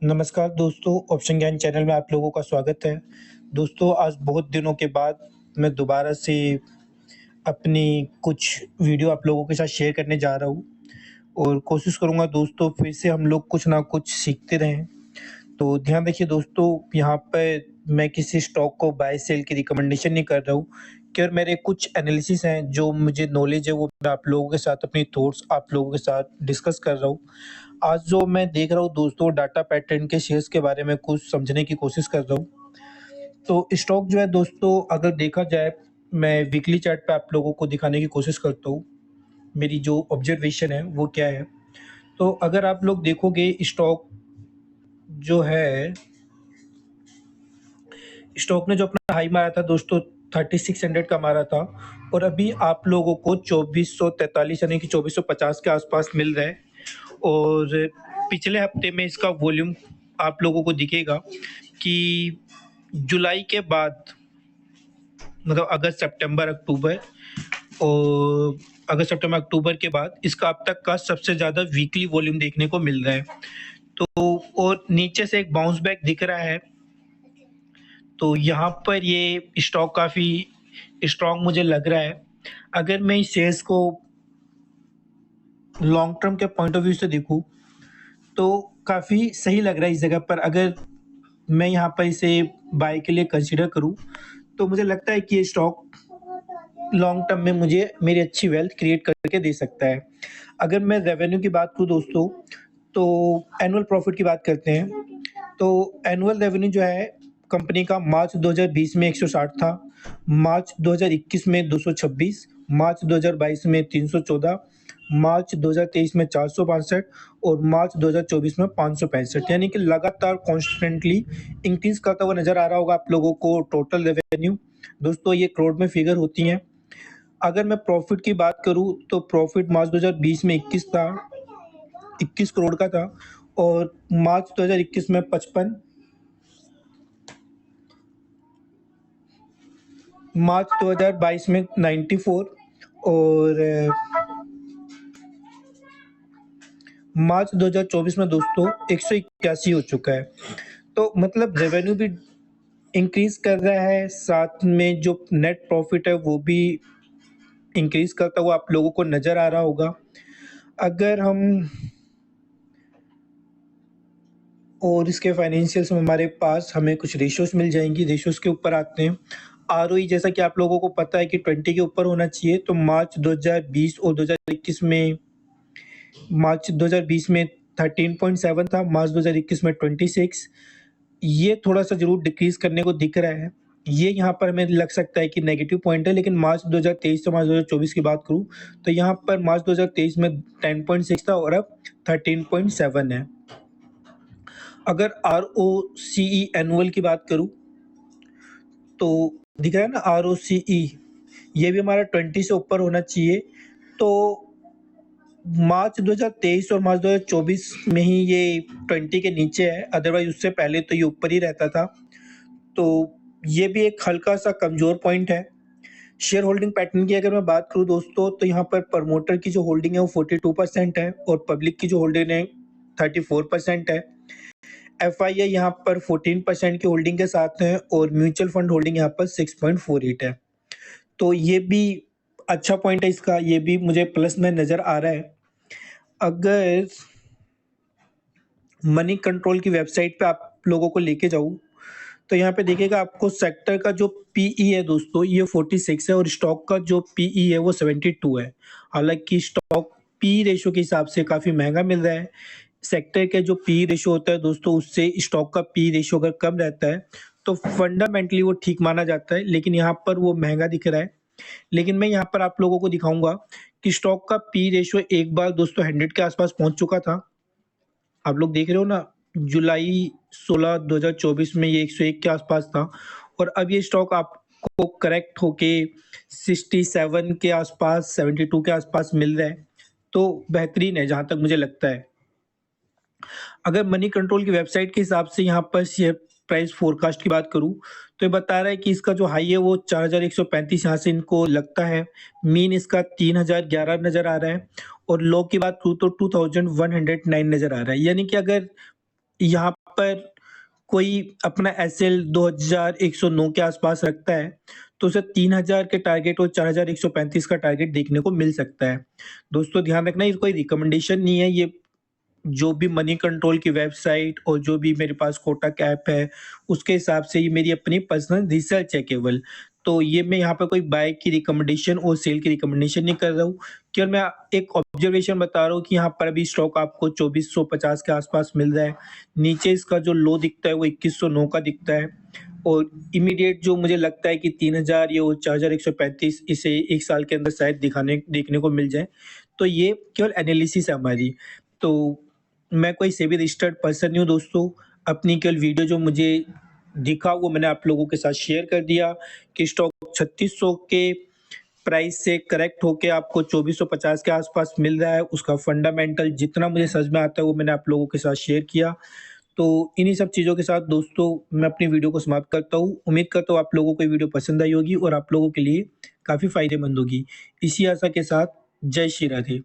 नमस्कार दोस्तों, ऑप्शन ज्ञान चैनल में आप लोगों का स्वागत है। दोस्तों, आज बहुत दिनों के बाद मैं दोबारा से अपनी कुछ वीडियो आप लोगों के साथ शेयर करने जा रहा हूँ और कोशिश करूँगा दोस्तों फिर से हम लोग कुछ ना कुछ सीखते रहें। तो ध्यान रखिए दोस्तों, यहाँ पे मैं किसी स्टॉक को बाय सेल की रिकमेंडेशन नहीं कर रहा हूँ, केवल मेरे कुछ एनालिसिस हैं, जो मुझे नॉलेज है वो मैं आप लोगों के साथ अपनी थॉट्स आप लोगों के साथ डिस्कस कर रहा हूँ। आज जो मैं देख रहा हूँ दोस्तों, डाटा पैटर्न के शेयर्स के बारे में कुछ समझने की कोशिश कर रहा हूँ। तो स्टॉक जो है दोस्तों, अगर देखा जाए, मैं वीकली चार्ट पे आप लोगों को दिखाने की कोशिश करता हूँ। मेरी जो ऑब्जर्वेशन है वो क्या है? तो अगर आप लोग देखोगे, जो है स्टॉक ने जो अपना हाई मारा था दोस्तों, 3600 का मारा था और अभी आप लोगों को 2443 यानी कि 2450 के आसपास मिल रहा है। और पिछले हफ्ते में इसका वॉल्यूम आप लोगों को दिखेगा कि जुलाई के बाद, मतलब अगस्त सितंबर अक्टूबर, और अगस्त सितंबर अक्टूबर के बाद इसका अब तक का सबसे ज़्यादा वीकली वॉल्यूम देखने को मिल रहा है। तो और नीचे से एक बाउंस बैक दिख रहा है। तो यहाँ पर ये स्टॉक काफ़ी स्ट्रॉन्ग मुझे लग रहा है। अगर मैं इस शेयर्स को लॉन्ग टर्म के पॉइंट ऑफ व्यू से देखूँ, तो काफ़ी सही लग रहा है इस जगह पर। अगर मैं यहाँ पर इसे बाय के लिए कंसीडर करूँ, तो मुझे लगता है कि ये स्टॉक लॉन्ग टर्म में मुझे मेरी अच्छी वेल्थ क्रिएट करके दे सकता है। अगर मैं रेवेन्यू की बात करूँ दोस्तों, तो एनुअल प्रॉफिट की बात करते हैं। तो एनुअल रेवेन्यू जो है कंपनी का, मार्च 2020 में 160 था, मार्च 2021 में 226, मार्च 2022 में 314, मार्च 2023 में 462 और मार्च 2024 में 565, यानी कि लगातार कॉन्स्टेंटली इंक्रीज करता हुआ नजर आ रहा होगा आप लोगों को टोटल रेवेन्यू। दोस्तों, ये करोड़ में फिगर होती हैं। अगर मैं प्रॉफिट की बात करूं, तो प्रॉफिट मार्च 2020 में 21 था, 21 करोड़ का था, और मार्च 2021 में 55, मार्च 2022 में 94 और मार्च 2024 में दोस्तों 181 हो चुका है। तो मतलब रेवेन्यू भी इंक्रीज कर रहा है, साथ में जो नेट प्रॉफिट है वो भी इंक्रीज करता हुआ आप लोगों को नजर आ रहा होगा। अगर हम और इसके फाइनेंशियल्स में हमारे पास हमें कुछ रेशियोज मिल जाएंगी। रेशियोज के ऊपर आते हैं। आरओई, जैसा कि आप लोगों को पता है कि 20 के ऊपर होना चाहिए। तो मार्च 2020 में 13.7 था, मार्च 2021 में 26। ये थोड़ा सा जरूर डिक्रीज करने को दिख रहा है। ये यहाँ पर हमें लग सकता है कि नेगेटिव पॉइंट है, लेकिन मार्च 2023 से मार्च 2024 की बात करूँ, तो यहाँ पर मार्च 2023 में 10.6 था और अब 13.7 है। अगर आर ओ सी ई एनुअल की बात करूं, तो दिख रहा है ना, आर ओ सी ई, ये भी हमारा 20 से ऊपर होना चाहिए। तो मार्च 2023 और मार्च 2024 में ही ये 20 के नीचे है, अदरवाइज उससे पहले तो ये ऊपर ही रहता था। तो ये भी एक हल्का सा कमजोर पॉइंट है। शेयर होल्डिंग पैटर्न की अगर मैं बात करूं दोस्तों, तो यहाँ पर प्रमोटर की जो होल्डिंग है वो 42% है और पब्लिक की जो होल्डिंग है 34% है। एफआईआई यहाँ पर 14% की होल्डिंग के साथ है और म्यूचुअल फंड होल्डिंग यहाँ पर 6.48 है। तो ये भी अच्छा पॉइंट है इसका, ये भी मुझे प्लस में नजर आ रहा है। अगर मनी कंट्रोल की वेबसाइट पे आप लोगों को लेके जाऊँ, तो यहाँ पे देखिएगा आपको सेक्टर का जो पीई है दोस्तों, ये 46 है और स्टॉक का जो पीई है वो 72 है। हालांकि स्टॉक पी रेशो के हिसाब से काफ़ी महंगा मिल रहा है। सेक्टर के जो पी रेशो होता है दोस्तों, उससे स्टॉक का पी रेशो अगर कम रहता है तो फंडामेंटली वो ठीक माना जाता है, लेकिन यहाँ पर वो महंगा दिख रहा है। लेकिन मैं यहाँ पर आप लोगों को दिखाऊंगा कि स्टॉक का पी रेशो एक बार दोस्तों 100 के आसपास पहुंच चुका था। आप लोग देख रहे हो ना, जुलाई 16 2024 में ये 101 के आसपास था और अब ये स्टॉक आपको करेक्ट होके 67 के आसपास, 72 के आसपास मिल रहा है। तो बेहतरीन है जहां तक मुझे लगता है। अगर मनी कंट्रोल की वेबसाइट के हिसाब से यहाँ पर शेयर प्राइस फोरकास्ट की बात करूँ, तो ये बता रहा है कि इसका जो हाई है वो 4135 यहाँ से इनको लगता है। मीन इसका 3011 नजर आ रहा है और लो की बात करूँ तो 2109 नजर आ रहा है। यानी कि अगर यहाँ पर कोई अपना एसएल 2109 के आसपास रखता है, तो उसे 3000 के टारगेट और 4135 का टारगेट देखने को मिल सकता है। दोस्तों ध्यान रखना, ये कोई रिकमेंडेशन नहीं है, ये जो भी मनी कंट्रोल की वेबसाइट और जो भी मेरे पास कोटक ऐप है, उसके हिसाब से ये मेरी अपनी पर्सनल रिसर्च है केवल। तो ये मैं यहाँ पे कोई बाय की रिकमेंडेशन और सेल की रिकमेंडेशन नहीं कर रहा हूँ। केवल मैं एक ऑब्जर्वेशन बता रहा हूँ कि यहाँ पर अभी स्टॉक आपको 2450 के आसपास मिल रहा है। नीचे इसका जो लो दिखता है वो 2109 का दिखता है और इमीडिएट जो मुझे लगता है कि 3000 या 4135 इसे 1 साल के अंदर शायद देखने को मिल जाए। तो ये केवल एनालिसिस है हमारी। तो मैं कोई सेबी रजिस्टर्ड पर्सन नहीं हूँ दोस्तों। अपनी केवल वीडियो जो मुझे दिखा वो मैंने आप लोगों के साथ शेयर कर दिया कि स्टॉक 3600 के प्राइस से करेक्ट होके आपको 2450 के आसपास मिल रहा है। उसका फंडामेंटल जितना मुझे समझ में आता है वो मैंने आप लोगों के साथ शेयर किया। तो इन्हीं सब चीज़ों के साथ दोस्तों मैं अपनी वीडियो को समाप्त करता हूँ। उम्मीद करता हूँ आप लोगों को ये वीडियो पसंद आई होगी और आप लोगों के लिए काफ़ी फ़ायदेमंद होगी। इसी आशा के साथ जय श्री राधे।